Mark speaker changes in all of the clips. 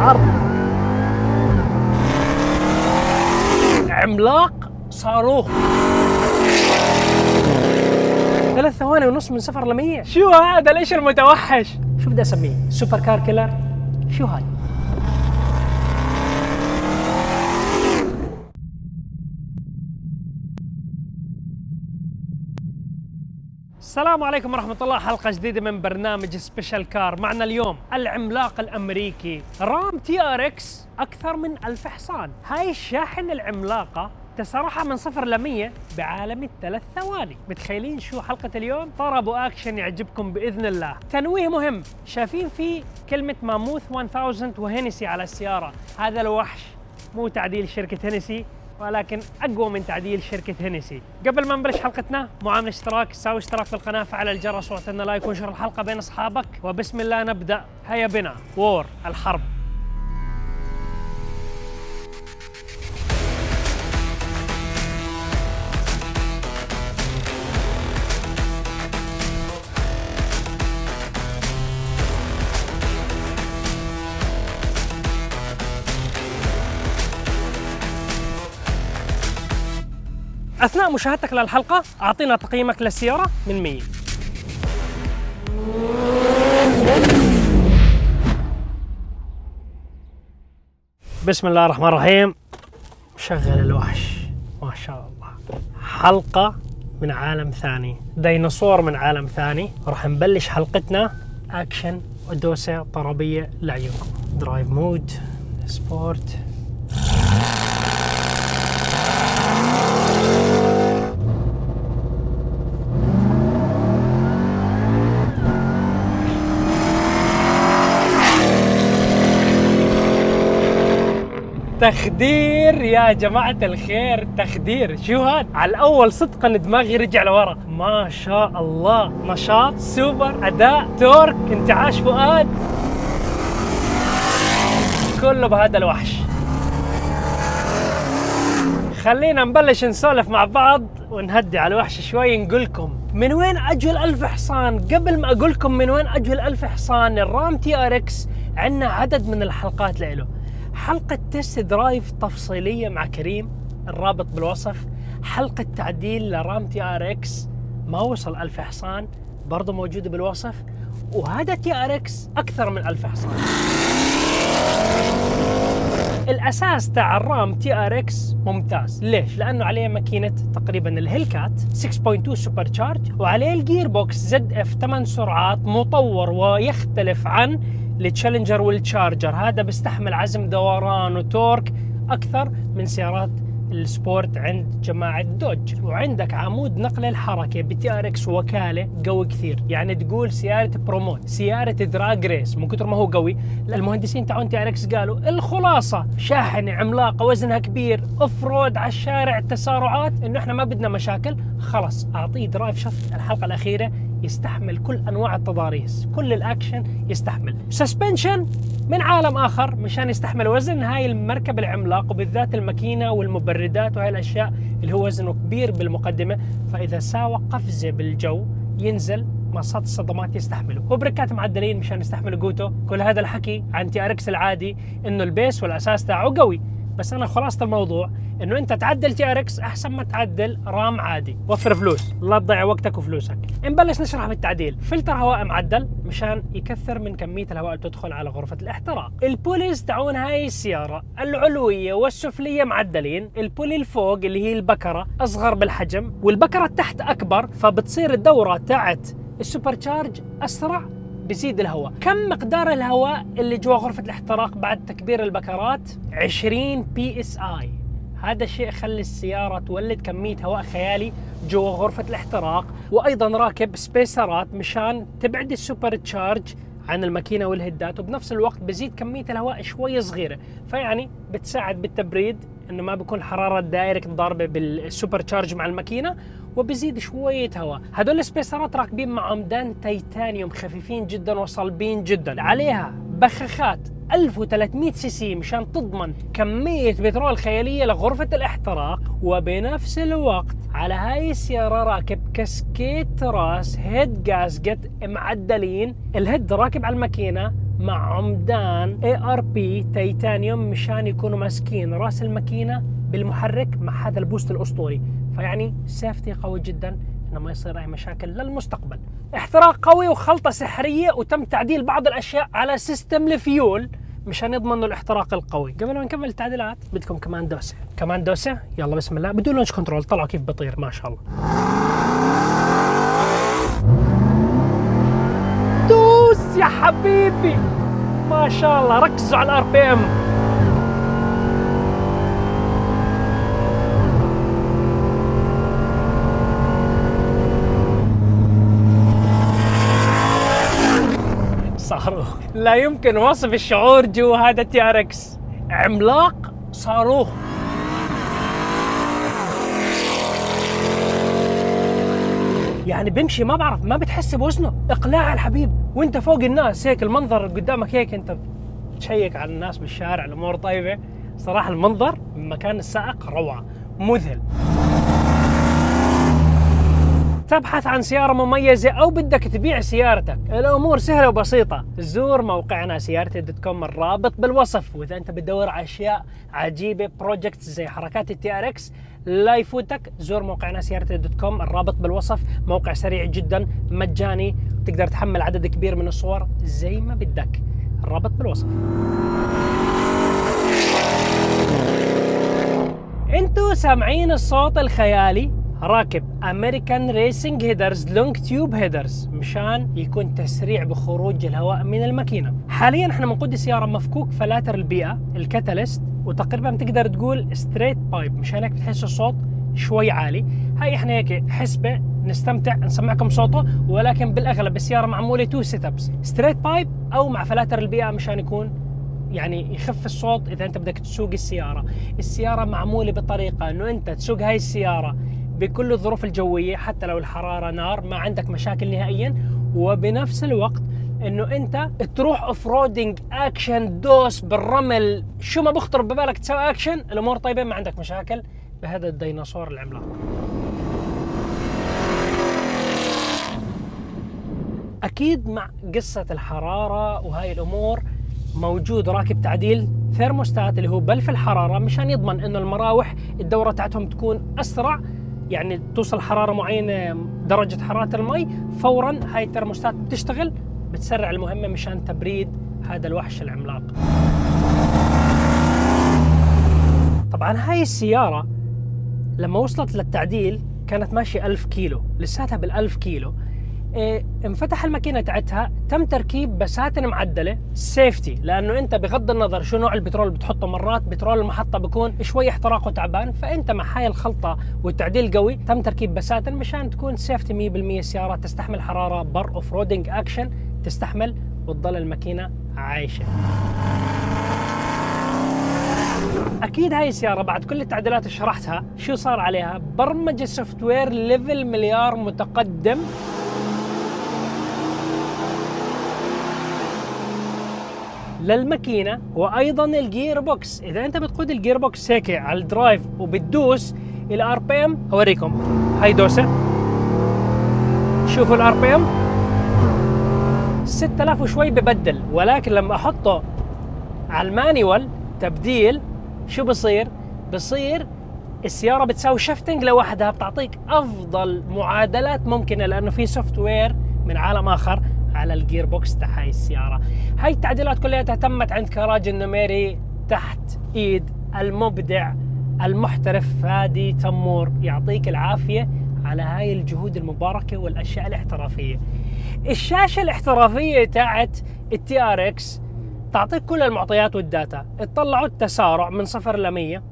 Speaker 1: العرض. عملاق صاروخ. 3 ثواني ونص من 0 ل 100.
Speaker 2: شو هذا؟ ليش المتوحش؟
Speaker 1: شو بدي اسميه؟ سوبر كار كيلر؟ شو هاي؟ السلام عليكم ورحمة الله. حلقة جديدة من برنامج سبيشال كار. معنا اليوم العملاق الأمريكي رام TRX أكثر من 1000 حصان. هاي الشاحنة العملاقة تسارعها من 0 ل 100 بعالم 3 ثواني. متخيلين شو حلقة اليوم؟ طرب وأكشن يعجبكم بإذن الله. تنويه مهم، شايفين في كلمة ماموث 1000 وهينسي على السيارة. هذا الوحش مو تعديل شركة هينسي، ولكن أقوى من تعديل شركة هينسي. قبل ما نبلش حلقتنا مو عامل اشتراك، ساوي اشتراك في القناة، فعل الجرس، واعطينا لايك وانشر الحلقة بين أصحابك، وبسم الله نبدأ. هيا بنا. وور الحرب. أثناء مشاهدتك للحلقة أعطينا تقييمك للسيارة من 100. بسم الله الرحمن الرحيم. شغل الوحش ما شاء الله. حلقة من عالم ثاني، ديناصور من عالم ثاني. راح نبلش حلقتنا أكشن ودوسة طربية لعيونكم. درايف مود، سبورت. تخدير يا جماعة الخير، تخدير. شو هاد؟ على الأول صدقا دماغي رجع لورا. ما شاء الله، نشاط، سوبر، أداء، تورك، انتعاش فؤاد، كله بهذا الوحش. خلينا نبلش نسولف مع بعض ونهدي على الوحش شوي. نقولكم من وين أجوا 1000 حصان. قبل ما أقولكم من وين أجوا 1000 حصان، الرام TRX عندنا عدد من الحلقات له. حلقة تست درايف تفصيلية مع كريم، الرابط بالوصف. حلقة تعديل لرام TRX ما وصل 1000 حصان، برضو موجودة بالوصف. وهذا TRX أكثر من 1000 حصان. الأساس تاع الرام TRX ممتاز. ليش؟ لأنه عليه ماكينة تقريبا الهيلكات 6.2 سوبر تشارج، وعليه الجير بوكس ZF 8 سرعات مطور ويختلف عن التشالنجر والتشارجر. هذا بيستحمل عزم دوران وتورك أكثر من سيارات السبورت عند جماعة دوج. وعندك عمود نقل الحركة بTRX وكالة قوي كثير، يعني تقول سيارة بروموت، سيارة دراج ريس من كثر ما هو قوي. المهندسين تاعون TRX قالوا الخلاصة شاحنة عملاقة وزنها كبير، اوف رود على الشارع، تسارعات، انه احنا ما بدنا مشاكل، خلص اعطيه درايف. شفت الحلقة الأخيرة؟ يستحمل كل انواع التضاريس، كل الاكشن يستحمل. سسبنشن من عالم اخر مشان يستحمل وزن هاي المركب العملاق، وبالذات الماكينه والمبردات وهاي الاشياء اللي هو وزنه كبير بالمقدمه، فاذا ساوى قفزه بالجو ينزل مصات الصدمات يستحمله. وبريكات معدلين مشان يستحملوا قوته. كل هذا الحكي عن TRX العادي انه البيس والاساس تاعه قوي، بس انا خلاصة الموضوع انه انت تعدل TRX احسن ما تعدل رام عادي. وفر فلوس، لا تضيع وقتك وفلوسك. نبلش نشرح بالتعديل. فلتر هواء معدل مشان يكثر من كمية الهواء اللي تدخل على غرفة الاحتراق. البوليز تاعون هاي السيارة العلوية والسفلية معدلين. البولي الفوق اللي هي البكرة اصغر بالحجم، والبكرة تحت اكبر، فبتصير الدورة تاعت السوبر تشارج اسرع، بزيد الهواء. كم مقدار الهواء اللي جوا غرفة الاحتراق بعد تكبير البكرات؟ 20 PSI. هذا الشيء يخلي السيارة تولد كمية هواء خيالي جوا غرفة الاحتراق. وأيضا راكب سبيسرات مشان تبعد السوبر تشارج عن الماكينة والهدات، وبنفس الوقت بزيد كمية الهواء شوي صغيرة، فيعني بتساعد بالتبريد، انه ما بيكون حرارة دايركت ضاربة بالسوبر تشارج مع الماكينة، وبزيد شوية هواء. هدول السبيسرات راكبين مع عمدان تيتانيوم خفيفين جدا وصلبين جدا، عليها بخاخات 1300 سي سي مشان تضمن كمية بترول خيالية لغرفة الاحتراق. وبنفس الوقت على هاي السيارة راكب كاسكيت راس هيد جاسكت معدلين. الهيد راكب على الماكينة مع عمدان ARP تيتانيوم مشان يكونوا ماسكين راس الماكينة بالمحرك مع هذا البوست الأسطوري، فيعني سيفتي قوي جدا انه ما يصير اي مشاكل للمستقبل. احتراق قوي وخلطة سحرية، وتم تعديل بعض الاشياء على سيستم الفيول مشان يضمنوا الاحتراق القوي. قبل ما نكمل التعديلات بدكم كمان دوسة، يلا بسم الله. بدون لونش كنترول، طلعوا كيف بطير ما شاء الله. دوس يا حبيبي ما شاء الله، ركزوا على الRPM. صاروخ، لا يمكن وصف الشعور جوا هذا TRX، عملاق صاروخ. يعني بمشي ما بعرف، ما بتحس بوزنه، اقلاع الحبيب وانت فوق الناس هيك، المنظر قدامك هيك، انت بتشيك على الناس بالشارع، الامور طيبه. صراحه المنظر من مكان السائق روعه، مذهل. تبحث عن سيارة مميزة أو بدك تبيع سيارتك، الأمور سهلة وبسيطة. زور موقعنا سيارتي.com، الرابط بالوصف. وإذا أنت بتدور على أشياء عجيبة، بروجكت زي حركات TRX لا يفوتك، زور موقعنا سيارتي.com، الرابط بالوصف. موقع سريع جدا مجاني، تقدر تحمل عدد كبير من الصور زي ما بدك، الرابط بالوصف. انتوا سامعين الصوت الخيالي؟ راكب امريكان ريسنج هيدرز لونج تيوب هيدرز مشان يكون تسريع بخروج الهواء من الماكينه. حاليا احنا بنقود سياره مفكوك فلاتر البيئه الكاتاليست، وتقريبا تقدر تقول ستريت بايب، مشان هيك بتحس الصوت شوي عالي. هاي احنا هيك حسبه نستمتع نسمعكم صوته، ولكن بالاغلب السياره معموله 2 سيت ابس، ستريت بايب او مع فلاتر البيئه، مشان يكون يعني يخف الصوت اذا انت بدك تسوق السياره. السياره معموله بطريقه انه انت تسوق هاي السياره بكل الظروف الجوية، حتى لو الحرارة نار ما عندك مشاكل نهائيا، وبنفس الوقت انه انت تروح اوف رودينج اكشن، دوس بالرمل، شو ما بخطر ببالك تسوي اكشن، الامور طيبة ما عندك مشاكل بهذا الديناصور العملاق. اكيد مع قصة الحرارة وهاي الامور موجود راكب تعديل ثيرموستات اللي هو بلف الحرارة، مشان يضمن انه المراوح الدورة تاعتهم تكون اسرع، يعني توصل حرارة معينة درجة حرارة المي فورا هاي الترموستات بتشتغل، بتسرع المهمة مشان تبريد هذا الوحش العملاق. طبعا هاي السيارة لما وصلت للتعديل كانت ماشية 1000 كيلو، لساتها بال1000 كيلو. انفتح الماكينة تاعتها، تم تركيب بساتين معدلة سيفتي، لأنه أنت بغض النظر شو نوع البترول اللي بتحطه، مرات بترول المحطة بيكون شوي احتراقه تعبان، فأنت مع هاي الخلطة والتعديل القوي تم تركيب بساتين مشان تكون سيفتي 100%. السيارة تستحمل حرارة، بر اوف رودينج اكشن تستحمل، وتضل الماكينة عايشة. اكيد هاي السيارة بعد كل التعديلات اللي شرحتها شو صار عليها؟ برمجة سوفت وير ليفل مليار متقدم، للماكينة، وايضا الجير بوكس. اذا انت بتقود الجير بوكس هيك على الدرايف وبتدوس الRPM، اوريكم هاي دوسة، شوفوا الRPM 6000 وشوي ببدل، ولكن لما احطه على المانيوال تبديل شو بصير؟ بصير السيارة بتساوي شفتنج لوحدها، بتعطيك افضل معادلات ممكنة، لانه في سوفت وير من عالم اخر على الجير بوكس تاع هاي السيارة. هاي التعديلات كلها تمت عند كراج النميري تحت ايد المبدع المحترف فادي تمور، يعطيك العافية على هاي الجهود المباركة والاشياء الاحترافية. الشاشة الاحترافية تاعت TRX تعطيك كل المعطيات والداتا. اطلعوا التسارع من 0 ل 100،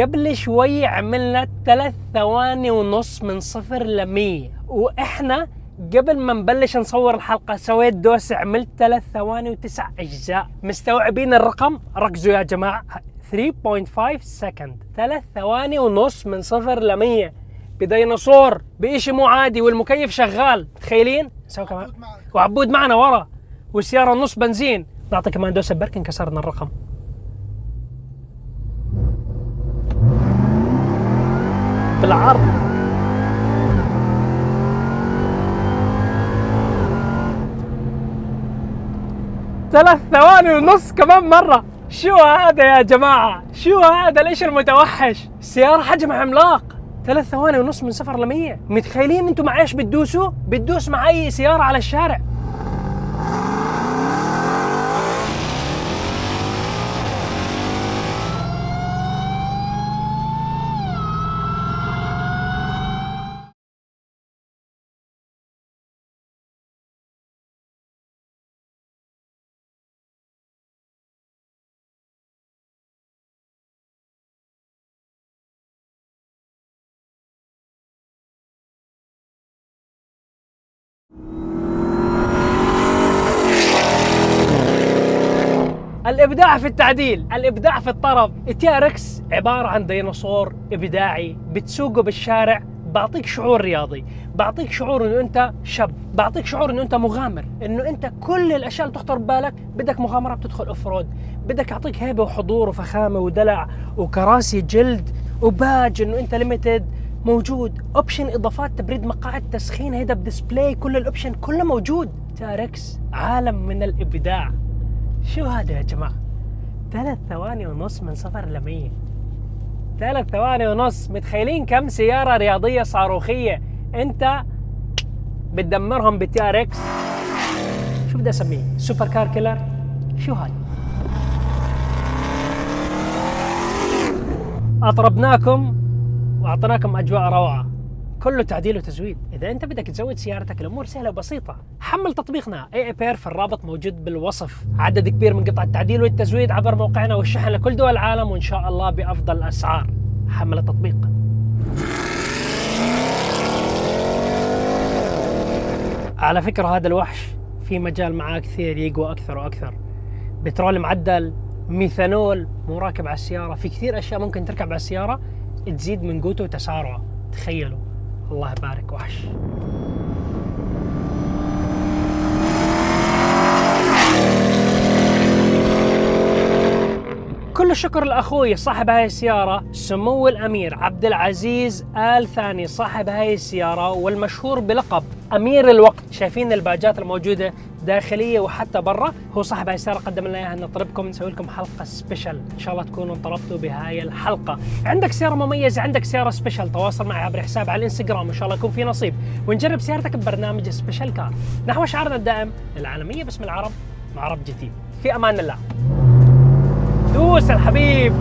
Speaker 1: قبل شوي عملنا 3 ثواني ونص من 0 ل 100، واحنا قبل ما نبلش نصور الحلقة سويت دوسة عملت 3 ثواني و9 أجزاء. مستوعبين الرقم؟ ركزوا يا جماعة، 3.5 سكند، 3 ثواني ونص من 0 ل 100 بديناصور بإشي مو عادي، والمكيف شغال. تخيلين؟ نسوي كمان وعبود معنا ورا، والسيارة نص بنزين. نعطي كمان دوسة بركن، كسرنا الرقم. بالعرض
Speaker 2: 3 ثواني ونص كمان مرة. شو هذا يا جماعة؟ شو هذا؟ ليش المتوحش؟
Speaker 1: السيارة حجم عملاق، 3 ثواني ونص من 0 ل 100. متخيلين انتم مع ايش بتدوسوا؟ بتدوس مع اي سيارة على الشارع. الابداع في التعديل، الابداع في الطرب. التي ار اكس عباره عن ديناصور ابداعي بتسوقه بالشارع، بعطيك شعور رياضي، بعطيك شعور انه انت شاب، بعطيك شعور انه انت مغامر، انه انت كل الاشياء اللي تخطر ببالك. بدك مغامره بتدخل اوف رود، بدك يعطيك هيبه وحضور وفخامه ودلع وكراسي جلد وباج انه انت ليميتد موجود. اوبشن اضافات تبريد مقاعد تسخين هيدا بديسبلاي، كل الاوبشن كله موجود. تي ار اكس عالم من الابداع. شو هذا يا جماعة؟ 3 ثواني ونص من 0 ل 100. 3 ثواني ونص. متخيلين كم سيارة رياضية صاروخية انت بتدمرهم بالتي ار اكس؟ شو بدي اسميه؟ سوبر كار كيلر؟ شو هاي؟ اطربناكم واعطيناكم اجواء روعة، كله تعديل وتزويد. اذا انت بدك تزود سيارتك الامور سهله وبسيطه. حمل تطبيقنا اي بير، الرابط موجود بالوصف. عدد كبير من قطع التعديل والتزويد عبر موقعنا والشحن لكل دول العالم، وان شاء الله بافضل الاسعار. حمل التطبيق. على فكره هذا الوحش في مجال معاه كثير يقوى اكثر واكثر. بترول معدل، ميثانول مو راكب على السياره، في كثير اشياء ممكن تركب على السياره تزيد من قوته وتسارعه. تخيلوا. الله يبارك وحش. كل الشكر لاخوي صاحب هاي السياره، سمو الامير عبد العزيز آل ثاني، صاحب هاي السياره والمشهور بلقب امير الوقت. شايفين الباجات الموجوده داخليه وحتى برا؟ هو صاحب هاي السياره قدم لنا اياها نطلبكم نسوي لكم حلقه سبيشل، ان شاء الله تكونوا انطلبتوا بهاي الحلقه. عندك سياره مميزه، عندك سياره سبيشل، تواصل معي عبر حساب على الانستغرام، ان شاء الله يكون في نصيب ونجرب سيارتك ببرنامج سبيشل كار نحو شعارنا الدائم العالميه باسم العرب مع رب جديد. في امان الله. دوس الحبيب.